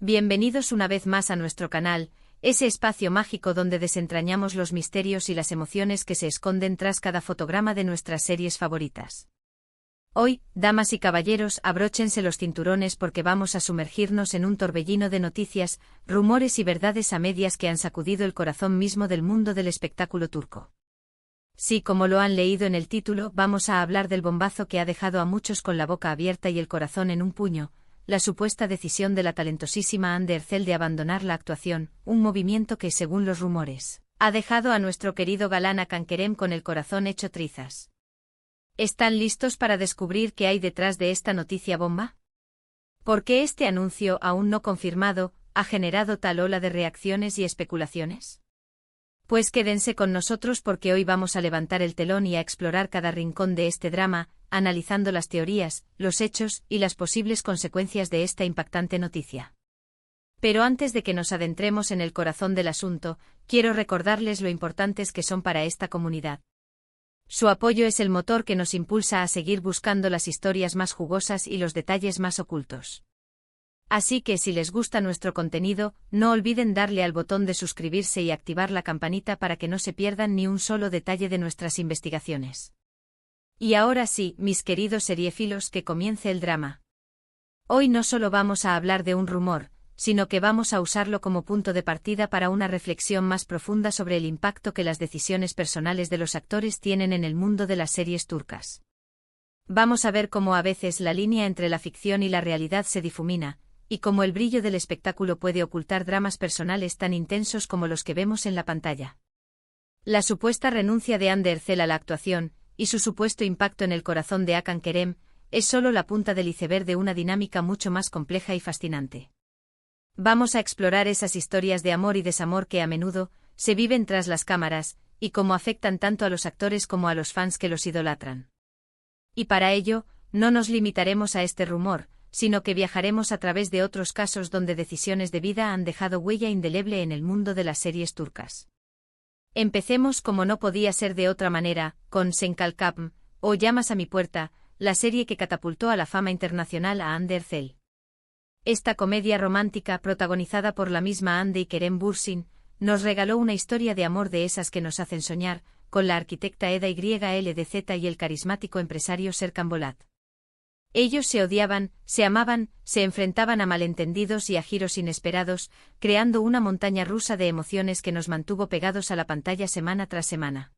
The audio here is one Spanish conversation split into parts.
Bienvenidos una vez más a nuestro canal, ese espacio mágico donde desentrañamos los misterios y las emociones que se esconden tras cada fotograma de nuestras series favoritas. Hoy, damas y caballeros, abróchense los cinturones porque vamos a sumergirnos en un torbellino de noticias, rumores y verdades a medias que han sacudido el corazón mismo del mundo del espectáculo turco. Sí, como lo han leído en el título, vamos a hablar del bombazo que ha dejado a muchos con la boca abierta y el corazón en un puño, la supuesta decisión de la talentosísima Hande Erçel de abandonar la actuación, un movimiento que, según los rumores, ha dejado a nuestro querido galán Hakan Kerem con el corazón hecho trizas. ¿Están listos para descubrir qué hay detrás de esta noticia bomba? ¿Por qué este anuncio, aún no confirmado, ha generado tal ola de reacciones y especulaciones? Pues quédense con nosotros porque hoy vamos a levantar el telón y a explorar cada rincón de este drama, analizando las teorías, los hechos y las posibles consecuencias de esta impactante noticia. Pero antes de que nos adentremos en el corazón del asunto, quiero recordarles lo importantes que son para esta comunidad. Su apoyo es el motor que nos impulsa a seguir buscando las historias más jugosas y los detalles más ocultos. Así que si les gusta nuestro contenido, no olviden darle al botón de suscribirse y activar la campanita para que no se pierdan ni un solo detalle de nuestras investigaciones. Y ahora sí, mis queridos seriéfilos, que comience el drama. Hoy no solo vamos a hablar de un rumor, sino que vamos a usarlo como punto de partida para una reflexión más profunda sobre el impacto que las decisiones personales de los actores tienen en el mundo de las series turcas. Vamos a ver cómo a veces la línea entre la ficción y la realidad se difumina, y cómo el brillo del espectáculo puede ocultar dramas personales tan intensos como los que vemos en la pantalla. La supuesta renuncia de Hande Erçel a la actuación, y su supuesto impacto en el corazón de Hakan Kerem, es solo la punta del iceberg de una dinámica mucho más compleja y fascinante. Vamos a explorar esas historias de amor y desamor que a menudo se viven tras las cámaras, y cómo afectan tanto a los actores como a los fans que los idolatran. Y para ello, no nos limitaremos a este rumor, sino que viajaremos a través de otros casos donde decisiones de vida han dejado huella indeleble en el mundo de las series turcas. Empecemos, como no podía ser de otra manera, con Sen Kalkapm, o Llamas a mi puerta, la serie que catapultó a la fama internacional a Hande Erçel. Esta comedia romántica, protagonizada por la misma Hande y Kerem Bürsin, nos regaló una historia de amor de esas que nos hacen soñar, con la arquitecta Eda YLDZ y el carismático empresario Serkan Bolat. Ellos se odiaban, se amaban, se enfrentaban a malentendidos y a giros inesperados, creando una montaña rusa de emociones que nos mantuvo pegados a la pantalla semana tras semana.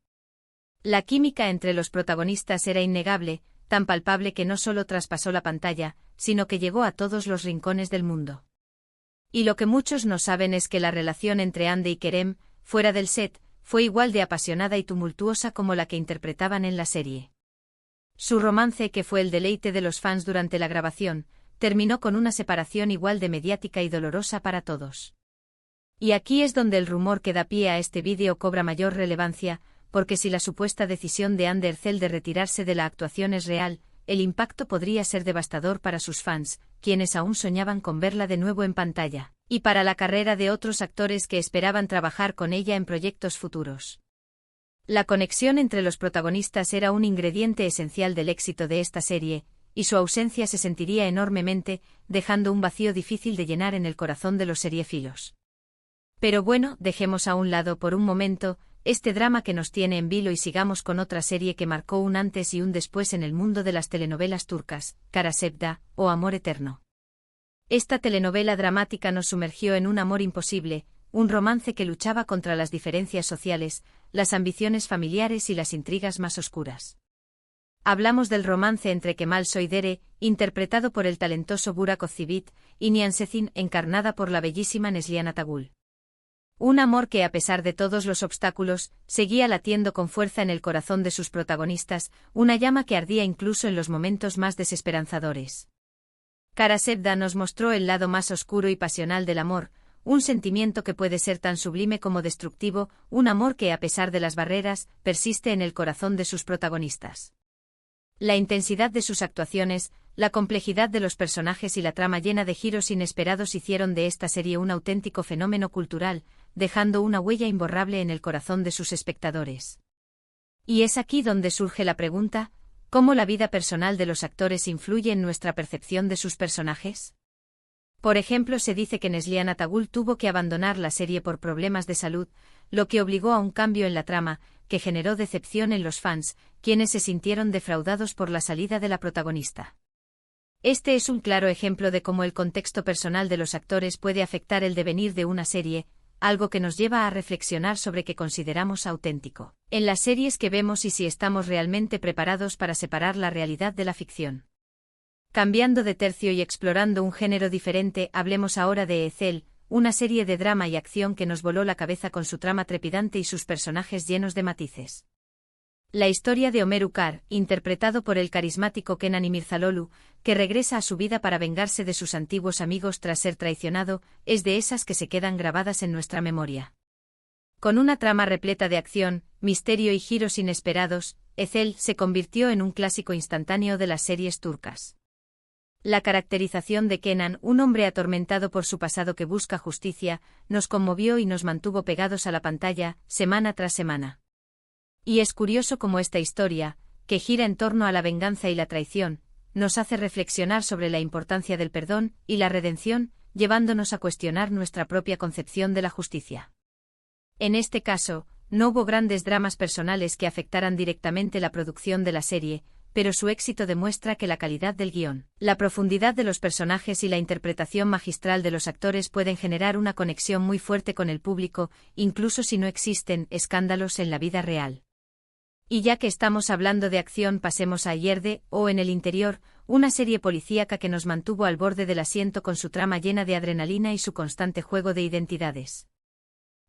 La química entre los protagonistas era innegable, tan palpable que no solo traspasó la pantalla, sino que llegó a todos los rincones del mundo. Y lo que muchos no saben es que la relación entre Hande y Kerem, fuera del set, fue igual de apasionada y tumultuosa como la que interpretaban en la serie. Su romance, que fue el deleite de los fans durante la grabación, terminó con una separación igual de mediática y dolorosa para todos. Y aquí es donde el rumor que da pie a este vídeo cobra mayor relevancia, porque si la supuesta decisión de Hande Erçel de retirarse de la actuación es real, el impacto podría ser devastador para sus fans, quienes aún soñaban con verla de nuevo en pantalla, y para la carrera de otros actores que esperaban trabajar con ella en proyectos futuros. La conexión entre los protagonistas era un ingrediente esencial del éxito de esta serie, y su ausencia se sentiría enormemente, dejando un vacío difícil de llenar en el corazón de los seriéfilos. Pero bueno, dejemos a un lado por un momento este drama que nos tiene en vilo y sigamos con otra serie que marcó un antes y un después en el mundo de las telenovelas turcas, Kara Sevda, o Amor Eterno. Esta telenovela dramática nos sumergió en un amor imposible, un romance que luchaba contra las diferencias sociales, las ambiciones familiares y las intrigas más oscuras. Hablamos del romance entre Kemal Soydere, interpretado por el talentoso Burak Özçivit, y Nihan Sezin, encarnada por la bellísima Neslihan Atagül. Un amor que, a pesar de todos los obstáculos, seguía latiendo con fuerza en el corazón de sus protagonistas, una llama que ardía incluso en los momentos más desesperanzadores. Kara Sevda nos mostró el lado más oscuro y pasional del amor, un sentimiento que puede ser tan sublime como destructivo, un amor que, a pesar de las barreras, persiste en el corazón de sus protagonistas. La intensidad de sus actuaciones, la complejidad de los personajes y la trama llena de giros inesperados hicieron de esta serie un auténtico fenómeno cultural, dejando una huella imborrable en el corazón de sus espectadores. Y es aquí donde surge la pregunta, ¿cómo la vida personal de los actores influye en nuestra percepción de sus personajes? Por ejemplo, se dice que Neslihan Atagul tuvo que abandonar la serie por problemas de salud, lo que obligó a un cambio en la trama, que generó decepción en los fans, quienes se sintieron defraudados por la salida de la protagonista. Este es un claro ejemplo de cómo el contexto personal de los actores puede afectar el devenir de una serie, algo que nos lleva a reflexionar sobre qué consideramos auténtico en las series que vemos y si estamos realmente preparados para separar la realidad de la ficción. Cambiando de tercio y explorando un género diferente, hablemos ahora de Ethel, una serie de drama y acción que nos voló la cabeza con su trama trepidante y sus personajes llenos de matices. La historia de Ömer Ukar, interpretado por el carismático Kenan İmirzalıoğlu, que regresa a su vida para vengarse de sus antiguos amigos tras ser traicionado, es de esas que se quedan grabadas en nuestra memoria. Con una trama repleta de acción, misterio y giros inesperados, Ethel se convirtió en un clásico instantáneo de las series turcas. La caracterización de Kenan, un hombre atormentado por su pasado que busca justicia, nos conmovió y nos mantuvo pegados a la pantalla, semana tras semana. Y es curioso cómo esta historia, que gira en torno a la venganza y la traición, nos hace reflexionar sobre la importancia del perdón y la redención, llevándonos a cuestionar nuestra propia concepción de la justicia. En este caso, no hubo grandes dramas personales que afectaran directamente la producción de la serie, pero su éxito demuestra que la calidad del guión, la profundidad de los personajes y la interpretación magistral de los actores pueden generar una conexión muy fuerte con el público, incluso si no existen escándalos en la vida real. Y ya que estamos hablando de acción, pasemos a Yerde, o En el interior, una serie policíaca que nos mantuvo al borde del asiento con su trama llena de adrenalina y su constante juego de identidades.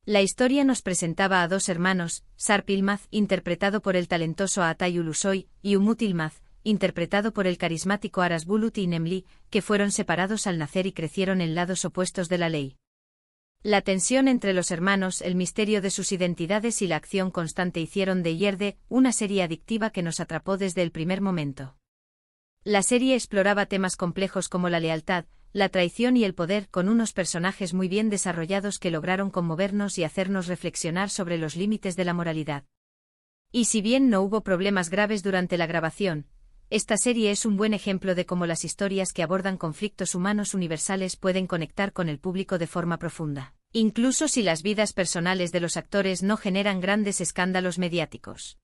La historia nos presentaba a dos hermanos, Sarp Yılmaz, interpretado por el talentoso Atay Ulusoy, y Umut Yılmaz, interpretado por el carismático Aras Bulut İynemli, que fueron separados al nacer y crecieron en lados opuestos de la ley. La tensión entre los hermanos, el misterio de sus identidades y la acción constante hicieron de Yerde una serie adictiva que nos atrapó desde el primer momento. La serie exploraba temas complejos como la lealtad, la traición y el poder, con unos personajes muy bien desarrollados que lograron conmovernos y hacernos reflexionar sobre los límites de la moralidad. Y si bien no hubo problemas graves durante la grabación, esta serie es un buen ejemplo de cómo las historias que abordan conflictos humanos universales pueden conectar con el público de forma profunda, incluso si las vidas personales de los actores no generan grandes escándalos mediáticos.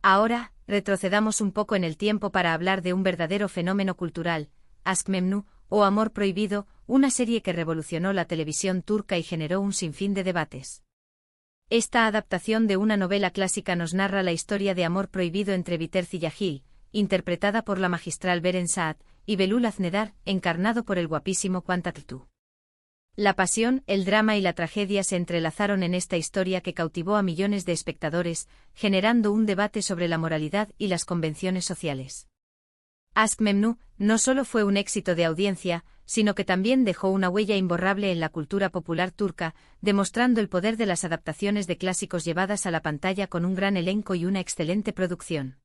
Ahora, retrocedamos un poco en el tiempo para hablar de un verdadero fenómeno cultural, Aşk Memnu, o Amor Prohibido, una serie que revolucionó la televisión turca y generó un sinfín de debates. Esta adaptación de una novela clásica nos narra la historia de amor prohibido entre Biter Ziyagil, interpretada por la magistral Beren Saat, y Belul Aznedar, encarnado por el guapísimo Kaan Tatlıtuğ. La pasión, el drama y la tragedia se entrelazaron en esta historia que cautivó a millones de espectadores, generando un debate sobre la moralidad y las convenciones sociales. Aşk Memnu no solo fue un éxito de audiencia, sino que también dejó una huella imborrable en la cultura popular turca, demostrando el poder de las adaptaciones de clásicos llevadas a la pantalla con un gran elenco y una excelente producción.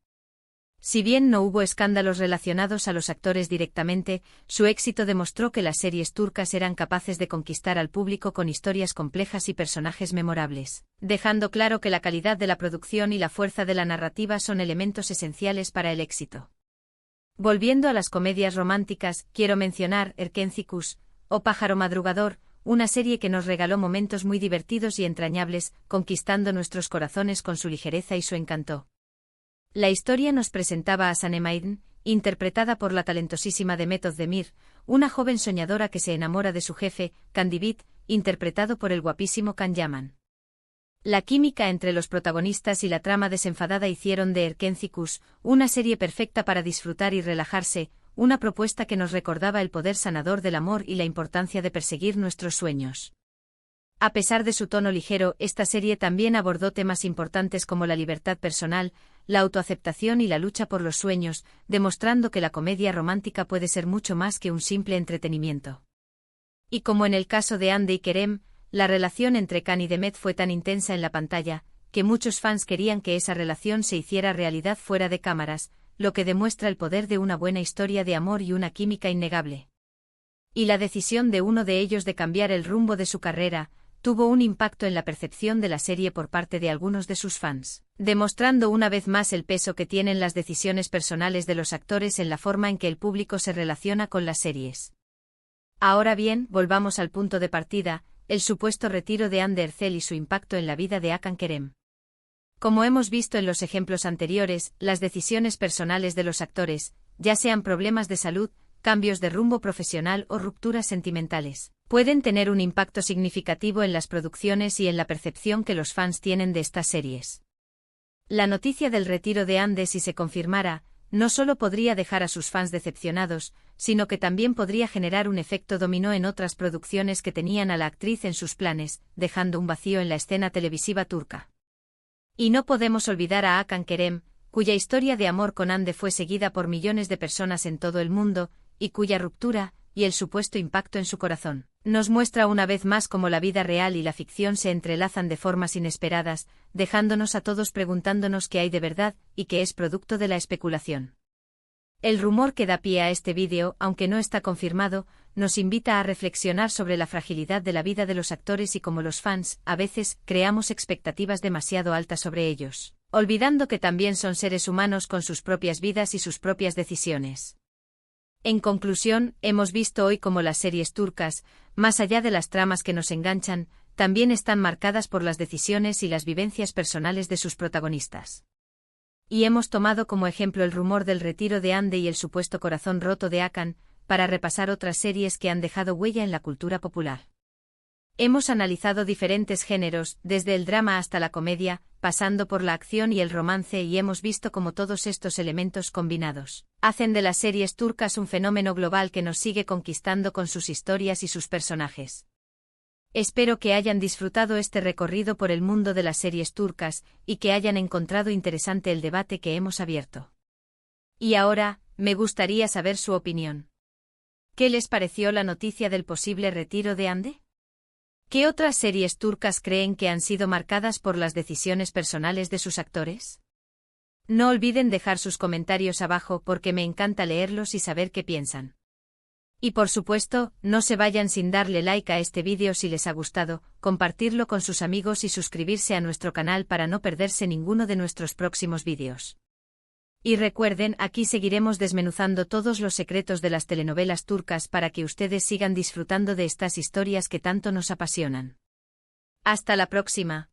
Si bien no hubo escándalos relacionados a los actores directamente, su éxito demostró que las series turcas eran capaces de conquistar al público con historias complejas y personajes memorables, dejando claro que la calidad de la producción y la fuerza de la narrativa son elementos esenciales para el éxito. Volviendo a las comedias románticas, quiero mencionar Erkenci Kuş, o Pájaro Madrugador, una serie que nos regaló momentos muy divertidos y entrañables, conquistando nuestros corazones con su ligereza y su encanto. La historia nos presentaba a Sanem Aydın, interpretada por la talentosísima Demet Özdemir, una joven soñadora que se enamora de su jefe, Kandibit, interpretado por el guapísimo Can Yaman. La química entre los protagonistas y la trama desenfadada hicieron de Erkenci Kuş una serie perfecta para disfrutar y relajarse, una propuesta que nos recordaba el poder sanador del amor y la importancia de perseguir nuestros sueños. A pesar de su tono ligero, esta serie también abordó temas importantes como la libertad personal, la autoaceptación y la lucha por los sueños, demostrando que la comedia romántica puede ser mucho más que un simple entretenimiento. Y como en el caso de Hande y Kerem, la relación entre Can y Demet fue tan intensa en la pantalla, que muchos fans querían que esa relación se hiciera realidad fuera de cámaras, lo que demuestra el poder de una buena historia de amor y una química innegable. Y la decisión de uno de ellos de cambiar el rumbo de su carrera, tuvo un impacto en la percepción de la serie por parte de algunos de sus fans, demostrando una vez más el peso que tienen las decisiones personales de los actores en la forma en que el público se relaciona con las series. Ahora bien, volvamos al punto de partida, el supuesto retiro de Hande Erçel y su impacto en la vida de Hakan Kerem. Como hemos visto en los ejemplos anteriores, las decisiones personales de los actores, ya sean problemas de salud, cambios de rumbo profesional o rupturas sentimentales, pueden tener un impacto significativo en las producciones y en la percepción que los fans tienen de estas series. La noticia del retiro de Hande, si se confirmara, no solo podría dejar a sus fans decepcionados, sino que también podría generar un efecto dominó en otras producciones que tenían a la actriz en sus planes, dejando un vacío en la escena televisiva turca. Y no podemos olvidar a Hakan Kerem, cuya historia de amor con Hande fue seguida por millones de personas en todo el mundo, y cuya ruptura, y el supuesto impacto en su corazón, nos muestra una vez más cómo la vida real y la ficción se entrelazan de formas inesperadas, dejándonos a todos preguntándonos qué hay de verdad, y qué es producto de la especulación. El rumor que da pie a este vídeo, aunque no está confirmado, nos invita a reflexionar sobre la fragilidad de la vida de los actores y cómo los fans, a veces, creamos expectativas demasiado altas sobre ellos, olvidando que también son seres humanos con sus propias vidas y sus propias decisiones. En conclusión, hemos visto hoy cómo las series turcas, más allá de las tramas que nos enganchan, también están marcadas por las decisiones y las vivencias personales de sus protagonistas. Y hemos tomado como ejemplo el rumor del retiro de Hande y el supuesto corazón roto de Hakan, para repasar otras series que han dejado huella en la cultura popular. Hemos analizado diferentes géneros, desde el drama hasta la comedia, pasando por la acción y el romance, y hemos visto cómo todos estos elementos combinados hacen de las series turcas un fenómeno global que nos sigue conquistando con sus historias y sus personajes. Espero que hayan disfrutado este recorrido por el mundo de las series turcas, y que hayan encontrado interesante el debate que hemos abierto. Y ahora, me gustaría saber su opinión. ¿Qué les pareció la noticia del posible retiro de Hande? ¿Qué otras series turcas creen que han sido marcadas por las decisiones personales de sus actores? No olviden dejar sus comentarios abajo porque me encanta leerlos y saber qué piensan. Y por supuesto, no se vayan sin darle like a este vídeo si les ha gustado, compartirlo con sus amigos y suscribirse a nuestro canal para no perderse ninguno de nuestros próximos vídeos. Y recuerden, aquí seguiremos desmenuzando todos los secretos de las telenovelas turcas para que ustedes sigan disfrutando de estas historias que tanto nos apasionan. Hasta la próxima.